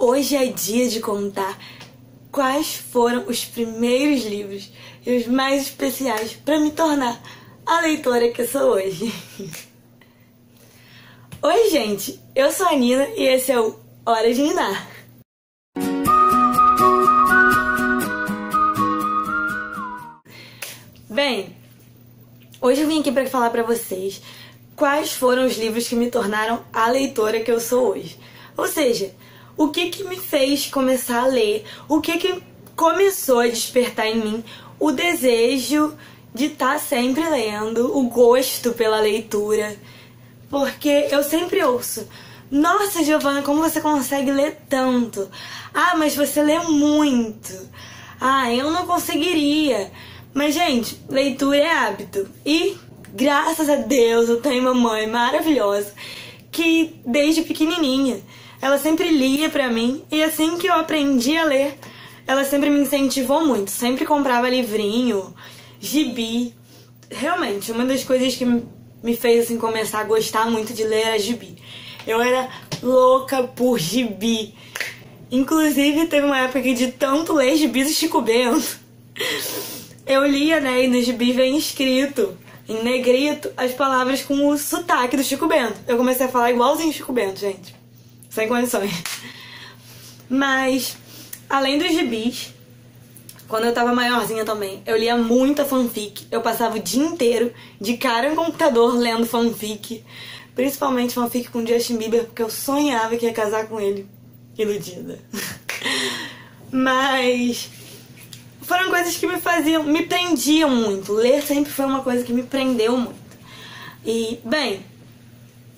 Hoje é dia de contar quais foram os primeiros livros e os mais especiais para me tornar a leitora que eu sou hoje. Oi, gente! Eu sou a Nina e esse é o Hora de Ninar. Bem, hoje eu vim aqui para falar para vocês quais foram os livros que me tornaram a leitora que eu sou hoje. Ou seja, o que me fez começar a ler, o que começou a despertar em mim o desejo de estar sempre lendo, o gosto pela leitura. Porque eu sempre ouço: nossa, Giovana, como você consegue ler tanto? Ah, mas você lê muito. Ah, eu não conseguiria. Mas, gente, leitura é hábito. E, graças a Deus, eu tenho uma mãe maravilhosa que, desde pequenininha, ela sempre lia pra mim. E assim que eu aprendi a ler, ela sempre me incentivou muito. Sempre comprava livrinho, gibi. Realmente, uma das coisas que me fez assim, começar a gostar muito de ler era gibi. Eu era louca por gibi. Inclusive, teve uma época que de tanto ler gibis do Chico Bento, eu lia, né, e no gibi vem escrito em negrito as palavras com o sotaque do Chico Bento. Eu comecei a falar igualzinho Chico Bento, gente. Sem condições. Mas, além dos gibis, quando eu tava maiorzinha também, eu lia muita fanfic. Eu passava o dia inteiro de cara no computador lendo fanfic. Principalmente fanfic com Justin Bieber, porque eu sonhava que ia casar com ele. Iludida. Mas foram coisas que me prendiam muito. Ler sempre foi uma coisa que me prendeu muito. E, bem,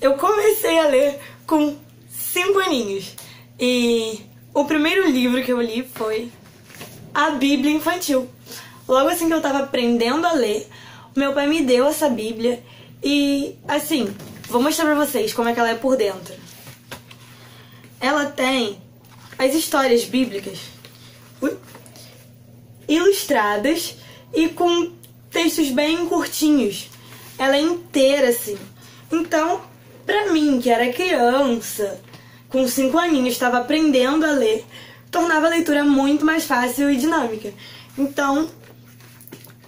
eu comecei a ler com 5 aninhos. E o primeiro livro que eu li foi a Bíblia infantil. Logo assim que eu tava aprendendo a ler, meu pai me deu essa Bíblia. E, assim, vou mostrar pra vocês como é que ela é por dentro. Ela tem as histórias bíblicas ilustradas e com textos bem curtinhos. Ela é inteira, assim. Então, pra mim, que era criança, com 5 aninhos, estava aprendendo a ler, tornava a leitura muito mais fácil e dinâmica. Então,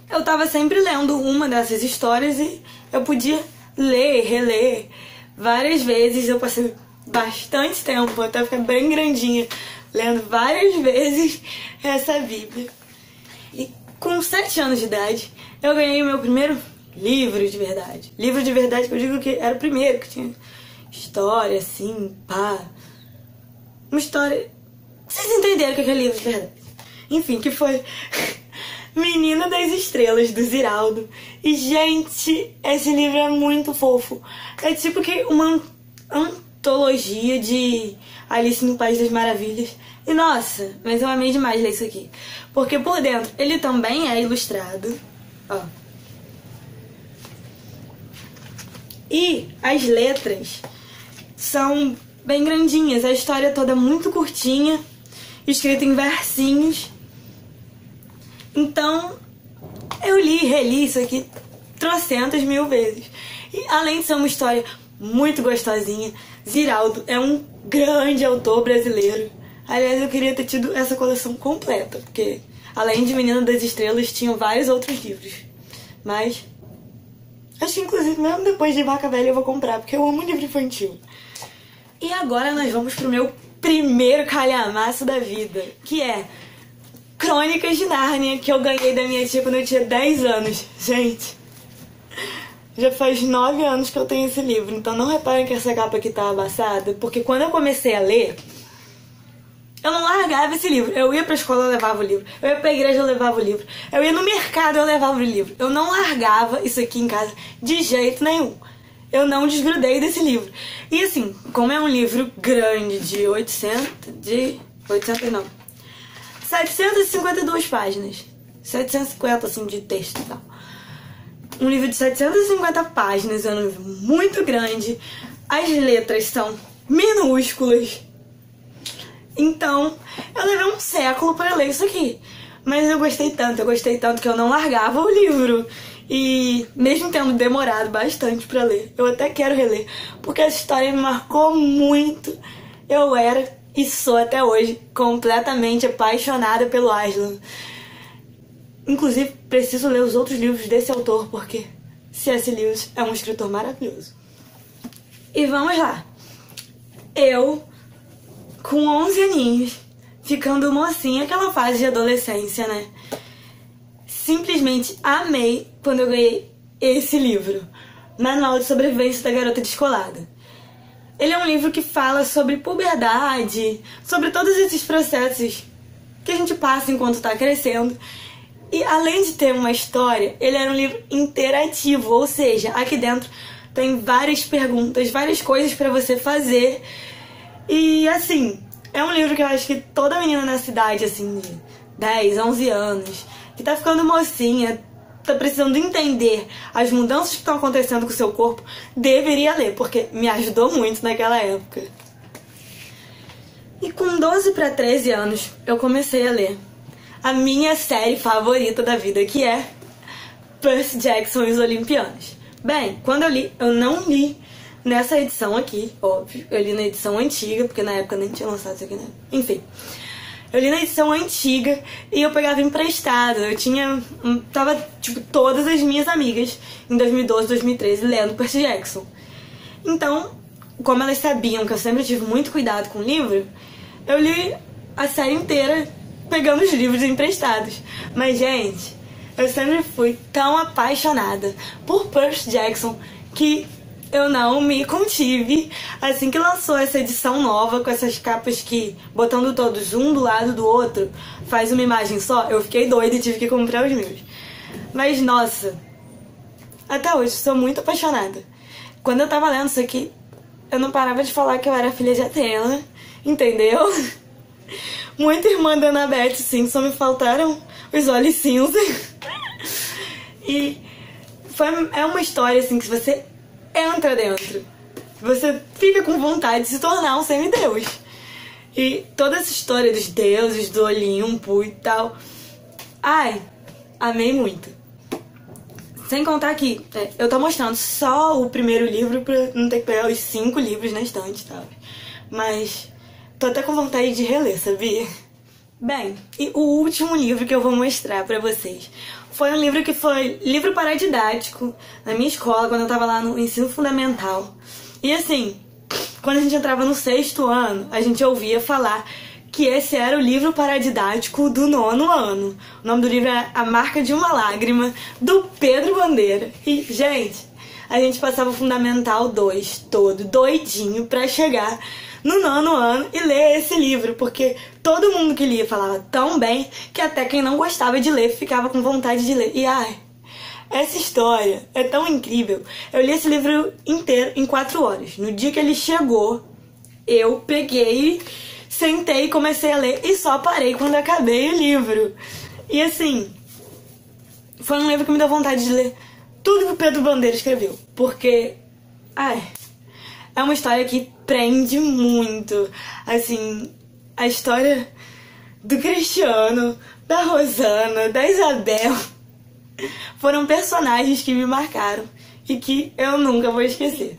eu tava sempre lendo uma dessas histórias e eu podia ler, reler várias vezes. Eu passei bastante tempo, até ficar bem grandinha, lendo várias vezes essa Bíblia. E com 7 anos de idade, eu ganhei o meu primeiro livro de verdade. Livro de verdade que eu digo que era o primeiro, que tinha história, assim, pá. Uma história... Vocês entenderam o que é livro de verdade. Enfim, que foi Menina das Estrelas, do Ziraldo. E, gente, esse livro é muito fofo. É tipo que uma antologia de Alice no País das Maravilhas. E, nossa, mas eu amei demais ler isso aqui. Porque por dentro ele também é ilustrado. Ó. E as letras são bem grandinhas. A história toda é muito curtinha, escrita em versinhos. Então, eu li e reli isso aqui trocentas mil vezes. E além de ser uma história muito gostosinha, Ziraldo é um grande autor brasileiro. Aliás, eu queria ter tido essa coleção completa, porque além de Menina das Estrelas, tinham vários outros livros. Mas acho que inclusive mesmo depois de Vaca Velha eu vou comprar, porque eu amo livro infantil. E agora nós vamos pro meu primeiro calhamaço da vida, que é Crônicas de Nárnia, que eu ganhei da minha tia quando eu tinha 10 anos. Gente, já faz 9 anos que eu tenho esse livro, então não reparem que essa capa aqui tá amassada, porque quando eu comecei a ler, eu não largava esse livro. Eu ia pra escola, eu levava o livro. Eu ia pra igreja, eu levava o livro. Eu ia no mercado, eu levava o livro. Eu não largava isso aqui em casa de jeito nenhum. Eu não desgrudei desse livro. E assim, como é um livro grande de 752 páginas. 750, assim, de texto e tal. Um livro de 750 páginas, é um livro muito grande. As letras são minúsculas. Então, eu levei um século para ler isso aqui. Mas eu gostei tanto que eu não largava o livro. E mesmo tendo demorado bastante para ler, eu até quero reler, porque essa história me marcou muito. Eu era e sou até hoje completamente apaixonada pelo Aslan. Inclusive, preciso ler os outros livros desse autor, porque C.S. Lewis é um escritor maravilhoso. E vamos lá. Eu, com 11 aninhos, ficando mocinha, aquela fase de adolescência, né? Simplesmente amei quando eu ganhei esse livro, Manual de Sobrevivência da Garota Descolada. Ele é um livro que fala sobre puberdade, sobre todos esses processos que a gente passa enquanto tá crescendo. E além de ter uma história, ele era um livro interativo, ou seja, aqui dentro tem várias perguntas, várias coisas pra você fazer. E assim, é um livro que eu acho que toda menina na cidade, assim, de 10, 11 anos, que tá ficando mocinha, tá precisando entender as mudanças que estão acontecendo com o seu corpo, deveria ler, porque me ajudou muito naquela época. E com 12 para 13 anos, eu comecei a ler a minha série favorita da vida, que é Percy Jackson e os Olimpianos. Bem, quando eu li, eu não li nessa edição aqui, óbvio. Eu li na edição antiga, porque na época nem tinha lançado isso aqui, né? Enfim. Eu li na edição antiga e eu pegava emprestado. Eu tinha... Tava, tipo, todas as minhas amigas em 2012, 2013 lendo Percy Jackson. Então, como elas sabiam que eu sempre tive muito cuidado com o livro, eu li a série inteira pegando os livros emprestados. Mas, gente, eu sempre fui tão apaixonada por Percy Jackson que eu não me contive. Assim que lançou essa edição nova, com essas capas que, botando todos um do lado do outro, faz uma imagem só, eu fiquei doida e tive que comprar os meus. Mas, nossa, até hoje sou muito apaixonada. Quando eu tava lendo isso aqui, eu não parava de falar que eu era filha de Atena, entendeu? Muita irmã da Annabeth, sim, só me faltaram os olhos cinza. E é uma história, assim, que você entra dentro, você fica com vontade de se tornar um semideus. E toda essa história dos deuses, do Olimpo e tal, ai, amei muito. Sem contar que eu tô mostrando só o primeiro livro pra não ter que pegar os 5 livros na estante, tá? Mas tô até com vontade de reler, sabia? Bem, e o último livro que eu vou mostrar pra vocês foi um livro que foi livro paradidático na minha escola, quando eu tava lá no ensino fundamental. E assim, quando a gente entrava no 6º ano, a gente ouvia falar que esse era o livro paradidático do 9º ano. O nome do livro é A Marca de uma Lágrima, do Pedro Bandeira. E, gente, a gente passava o Fundamental 2 todo doidinho pra chegar no 9º ano e ler esse livro, porque todo mundo que lia falava tão bem que até quem não gostava de ler ficava com vontade de ler. E ai, essa história é tão incrível. Eu li esse livro inteiro em 4 horas. No dia que ele chegou, eu peguei, sentei e comecei a ler e só parei quando acabei o livro. E assim, foi um livro que me deu vontade de ler tudo que o Pedro Bandeira escreveu, porque ai, é uma história que prende muito. Assim, a história do Cristiano, da Rosana, da Isabel foram personagens que me marcaram e que eu nunca vou esquecer.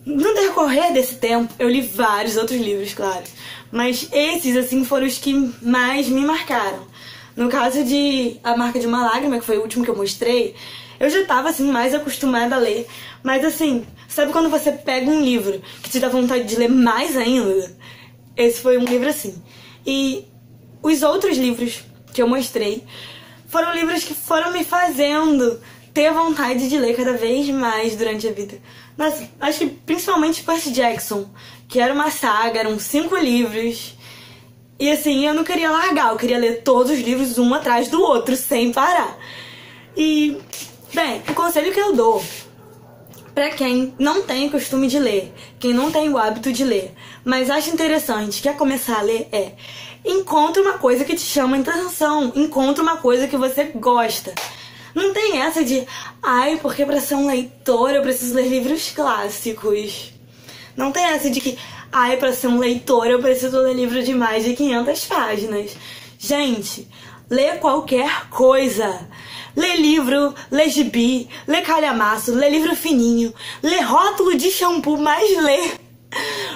No decorrer desse tempo, eu li vários outros livros, claro, mas esses, assim, foram os que mais me marcaram. No caso de A Marca de uma Lágrima, que foi o último que eu mostrei, eu já tava, assim, mais acostumada a ler. Mas, assim, sabe quando você pega um livro que te dá vontade de ler mais ainda? Esse foi um livro assim. E os outros livros que eu mostrei foram livros que foram me fazendo ter vontade de ler cada vez mais durante a vida. Nossa, acho que principalmente Percy Jackson, que era uma saga, eram 5 livros. E, assim, eu não queria largar, eu queria ler todos os livros um atrás do outro, sem parar. E, bem, o conselho que eu dou pra quem não tem o costume de ler, quem não tem o hábito de ler, mas acha interessante, quer começar a ler, encontre uma coisa que te chama a atenção, encontre uma coisa que você gosta. Não tem essa de, ai, porque pra ser um leitor eu preciso ler livros clássicos. Não tem essa de que, ai, pra ser um leitor eu preciso ler livro de mais de 500 páginas. Gente, lê qualquer coisa. Lê livro, lê gibi, lê calhamaço, lê livro fininho, lê rótulo de shampoo, mas lê.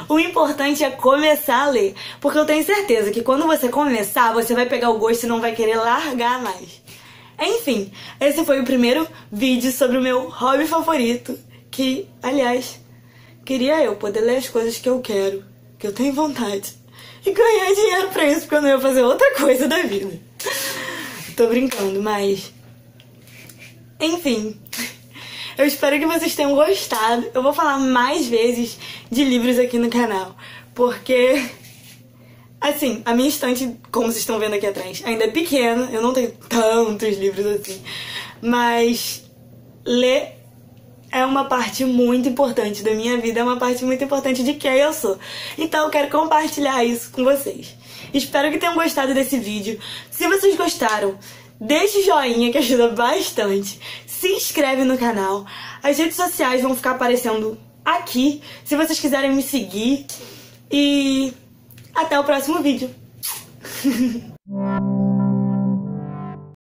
O importante é começar a ler, porque eu tenho certeza que quando você começar, você vai pegar o gosto e não vai querer largar mais. Enfim, esse foi o primeiro vídeo sobre o meu hobby favorito, que, aliás, queria eu poder ler as coisas que eu quero, que eu tenho vontade, e ganhar dinheiro pra isso, porque eu não ia fazer outra coisa da vida. Tô brincando, mas... Enfim, eu espero que vocês tenham gostado. Eu vou falar mais vezes de livros aqui no canal, porque... Assim, a minha estante, como vocês estão vendo aqui atrás, ainda é pequena, eu não tenho tantos livros assim, mas ler é uma parte muito importante da minha vida, é uma parte muito importante de quem eu sou. Então eu quero compartilhar isso com vocês. Espero que tenham gostado desse vídeo. Se vocês gostaram, deixe joinha que ajuda bastante. Se inscreve no canal. As redes sociais vão ficar aparecendo aqui, se vocês quiserem me seguir. E... até o próximo vídeo.